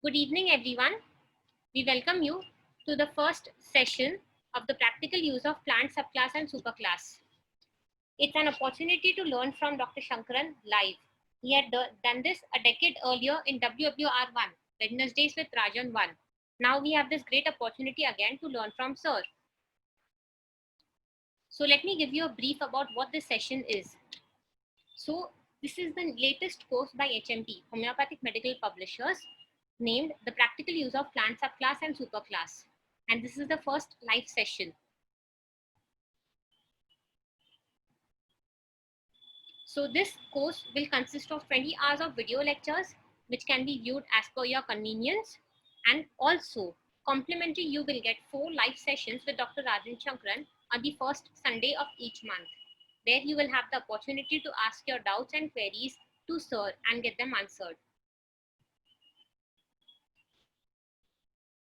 Good evening, everyone. We welcome you to the first session of the practical use of plant subclass and superclass. It's an opportunity to learn from Dr. Shankaran live. He had done this a decade earlier in WWR1, Wednesdays with Rajan 1. Now we have this great opportunity again to learn from Sir. So let me give you a brief about what this session is. So this is the latest course by HMP, Homeopathic Medical Publishers, named The Practical Use of Plant Subclass and Superclass. And this is the first live session. So this course will consist of 20 hours of video lectures, which can be viewed as per your convenience. And also, complimentary, you will get 4 live sessions with Dr. Rajan Shankaran on the first Sunday of each month. There you will have the opportunity to ask your doubts and queries to Sir and get them answered.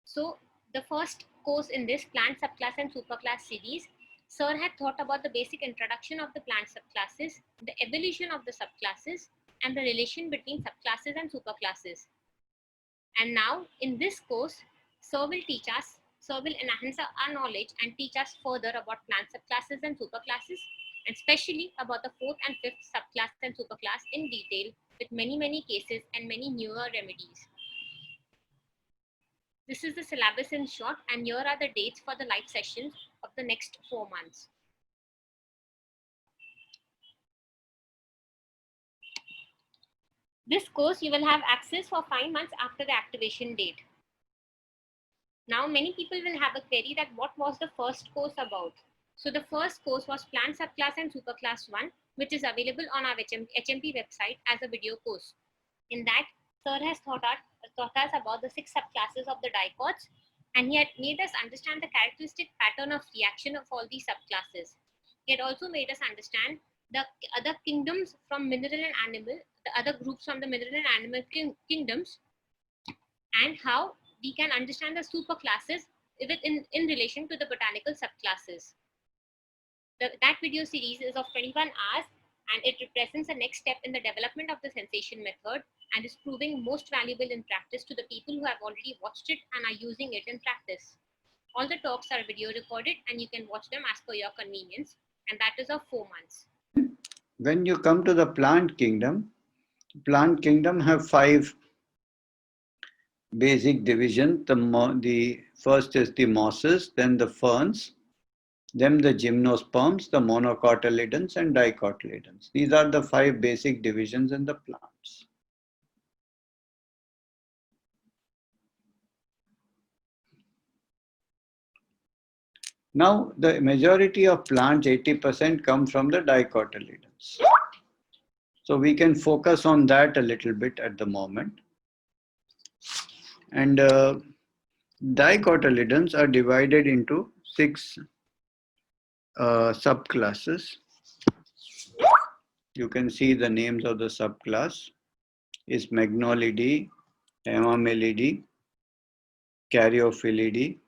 So the first course in this plant subclass and superclass series, Sir had thought about the basic introduction of the plant subclasses, the evolution of the subclasses, and the relation between subclasses and superclasses. And now in this course, Sir will enhance our knowledge and teach us further about plant subclasses and superclasses, and especially about the 4th and 5th subclass and superclass in detail with many cases and many newer remedies. This is the syllabus in short, and here are the dates for the live sessions of the next 4 months. This course you will have access for 5 months after the activation date. Now many people will have a query that what was the first course about. So the first course was Plant Subclass and Superclass 1, which is available on our HMP website as a video course. In that, Sir has taught us about the 6 subclasses of the dicots, and he had made us understand the characteristic pattern of reaction of all these subclasses. He had also made us understand the other kingdoms from mineral and animal, the other groups from the mineral and animal kingdoms, and how we can understand the superclasses in relation to the botanical subclasses. That video series is of 21 hours, and it represents the next step in the development of the sensation method and is proving most valuable in practice to the people who have already watched it and are using it in practice. All the talks are video recorded and you can watch them as per your convenience, and that is of 4 months. When you come to the plant kingdom have 5 basic divisions. The first is the mosses, then the ferns, then the gymnosperms, the monocotyledons and dicotyledons. These are the 5 basic divisions in the plants. Now, the majority of plants, 80%, come from the dicotyledons. So we can focus on that a little bit at the moment. And dicotyledons are divided into 6 subclasses. You can see the names of the subclass is Magnolidae, Amamelidae, Caryophyllaceae,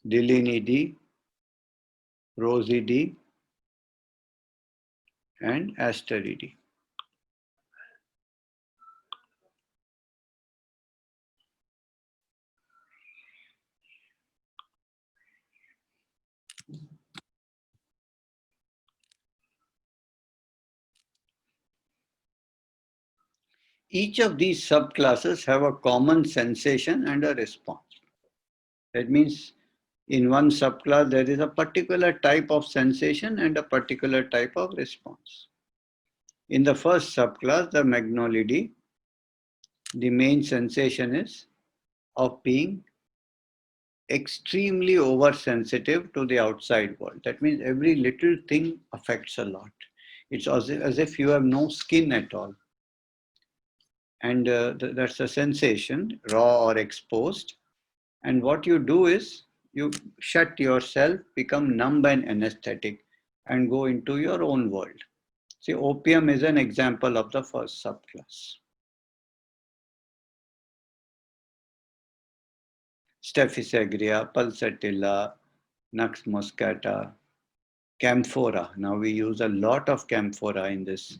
Dillenidae, Rosidae, and Asteridae. Each of these subclasses have a common sensation and a response. That means in one subclass there is a particular type of sensation and a particular type of response. In the first subclass, the Magnolidae, the main sensation is of being extremely oversensitive to the outside world. That means every little thing affects a lot. It's as if you have no skin at all. And that's a sensation, raw or exposed. And what you do is you shut yourself, become numb and anesthetic, and go into your own world. See, opium is an example of the first subclass. Staphylos aureus, pulsatilla, Nux moscata, camphora. Now we use a lot of camphora in this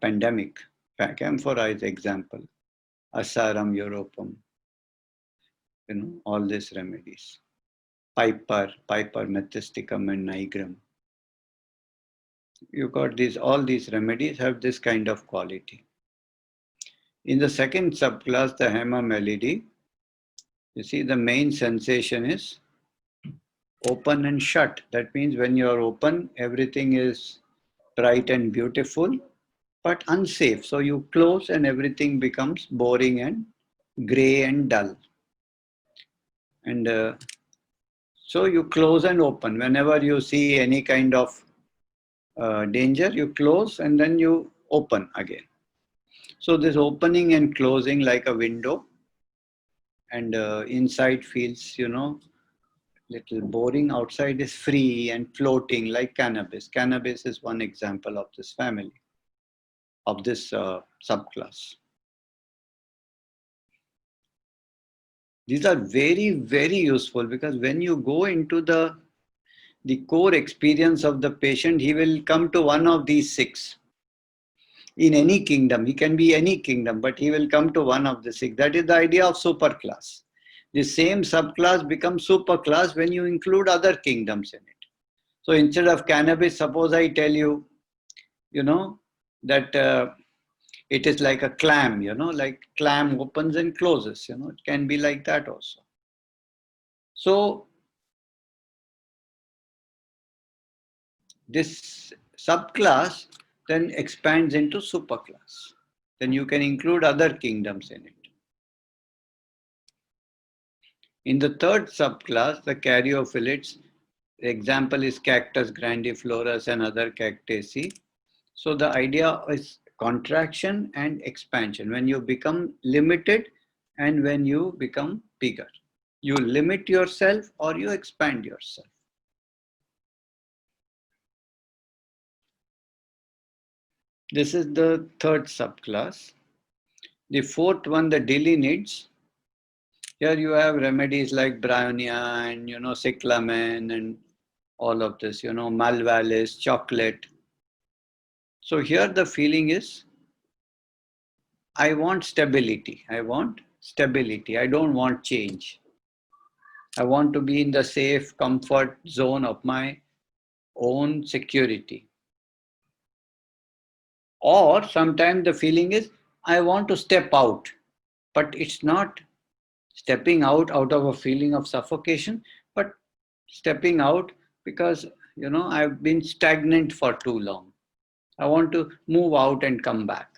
pandemic. Camphora is example. Asaram Europum, all these remedies. Piper methisticum and nigrum. You got these, all these remedies have this kind of quality. In the second subclass, the Hemamellidae, you see the main sensation is open and shut. That means when you are open, everything is bright and beautiful, but unsafe. So you close and everything becomes boring and gray and dull. And so you close and open. Whenever you see any kind of danger, you close and then you open again. So this opening and closing like a window, and inside feels, little boring. Outside is free and floating like cannabis. Cannabis is one example of this family, of this subclass. These are very, very useful, because when you go into the core experience of the patient, he will come to one of these 6. In any kingdom, he can be any kingdom, but he will come to one of the 6. That is the idea of superclass. The same subclass becomes superclass when you include other kingdoms in it. So instead of cannabis, suppose I tell you, that it is like a clam, like clam opens and closes, it can be like that also. So this subclass then expands into superclass. Then you can include other kingdoms in it. In the third subclass, the caryophyllates, the example is Cactus grandiflorus and other cactaceae. So the idea is contraction and expansion. When you become limited and when you become bigger. You limit yourself or you expand yourself. This is the third subclass. The fourth one, the Delinids. Here you have remedies like Bryonia and, cyclamen and all of this, Malvalis, chocolate. So here the feeling is, I want stability. I don't want change. I want to be in the safe comfort zone of my own security. Or sometimes the feeling is, I want to step out, but it's not stepping out of a feeling of suffocation, but stepping out because, I've been stagnant for too long. I want to move out and come back.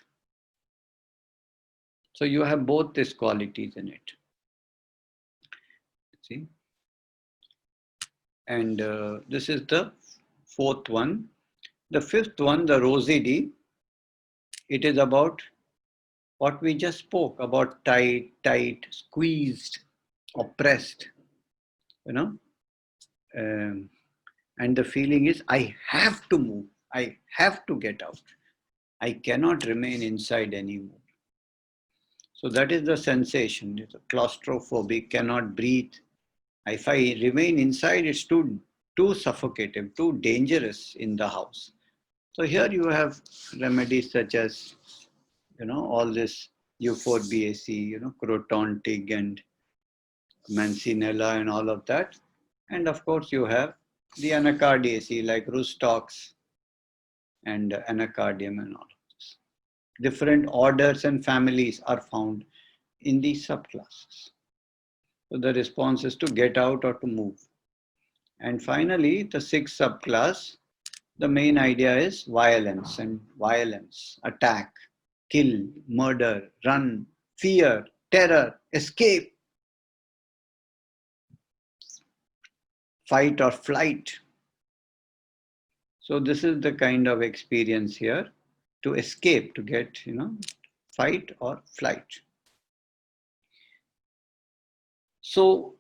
So you have both these qualities in it. See? And this is the fourth one. The fifth one, the Rosidae, it is about what we just spoke about: tight, squeezed, oppressed, and the feeling is, I have to move, I have to get out, I cannot remain inside anymore. So that is the sensation. It's claustrophobic, cannot breathe. If I remain inside, it's too suffocating, too dangerous in the house. So here you have remedies such as, all this Euphorbiaceae, Croton tig and Mancinella and all of that. And of course you have the Anacardiaceae like Rustox and Anacardium and all of this. Different orders and families are found in these subclasses. So the response is to get out or to move. And finally, the sixth subclass, the main idea is violence, attack, kill, murder, run, fear, terror, escape, fight or flight. So this is the kind of experience here, to escape, to get, fight or flight. So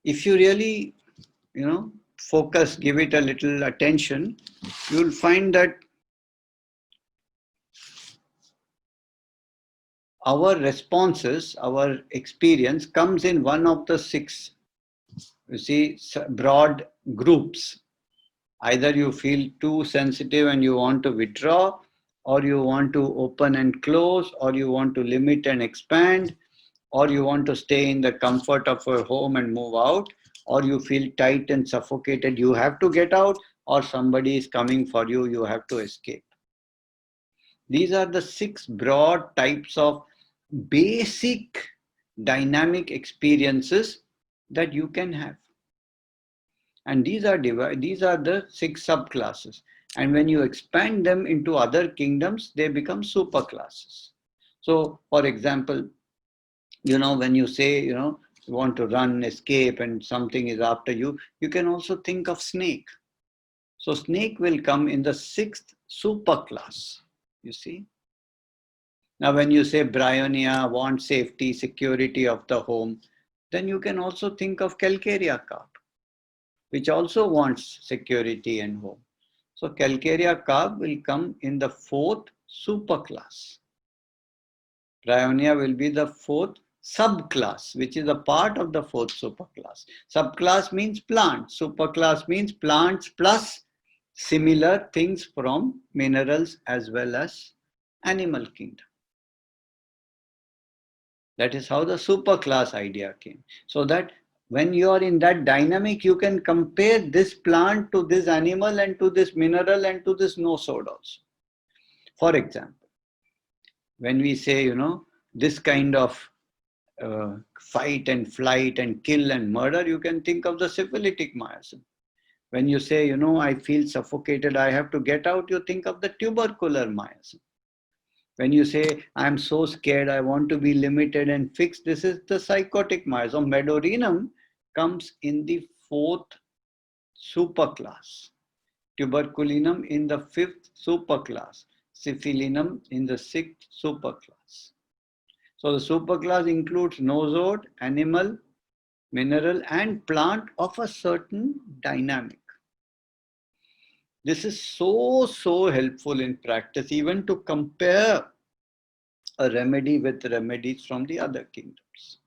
if you really, focus, give it a little attention, you'll find that our responses, our experience comes in one of the six, broad groups. Either you feel too sensitive and you want to withdraw, or you want to open and close, or you want to limit and expand, or you want to stay in the comfort of your home and move out, or you feel tight and suffocated, you have to get out, or somebody is coming for you, you have to escape. These are the 6 broad types of basic dynamic experiences that you can have. And these are the 6 subclasses. And when you expand them into other kingdoms, they become superclasses. So, for example, when you say, you want to run, escape, and something is after you, you can also think of snake. So snake will come in the 6th superclass, you see. Now, when you say Bryonia, want safety, security of the home, then you can also think of Calcarea carp, which also wants security and home. So Calcarea carp will come in the 4th superclass. Bryonia will be the 4th subclass, which is a part of the 4th superclass. Subclass means plants. Superclass means plants plus similar things from minerals as well as animal kingdom. That is how the superclass idea came. So that when you are in that dynamic, you can compare this plant to this animal and to this mineral and to this nosode also. For example, when we say, this kind of fight and flight and kill and murder, you can think of the syphilitic miasm. When you say, I feel suffocated, I have to get out, you think of the tubercular miasm. When you say, I'm so scared, I want to be limited and fixed, this is the psychotic miasm. Medorinum comes in the 4th superclass. Tuberculinum in the 5th superclass. Syphilinum in the 6th superclass. So the superclass includes nosode, animal, mineral, and plant of a certain dynamic. This is so helpful in practice, even to compare a remedy with remedies from the other kingdoms.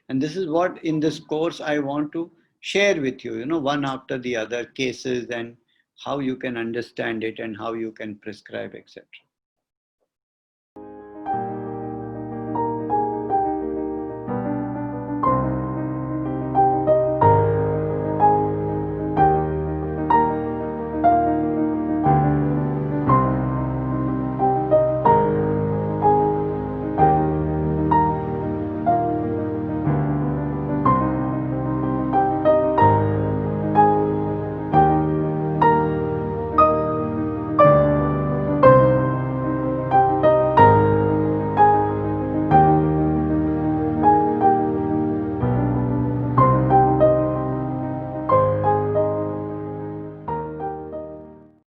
And this is what in this course I want to share with you, one after the other cases and how you can understand it and how you can prescribe, etc.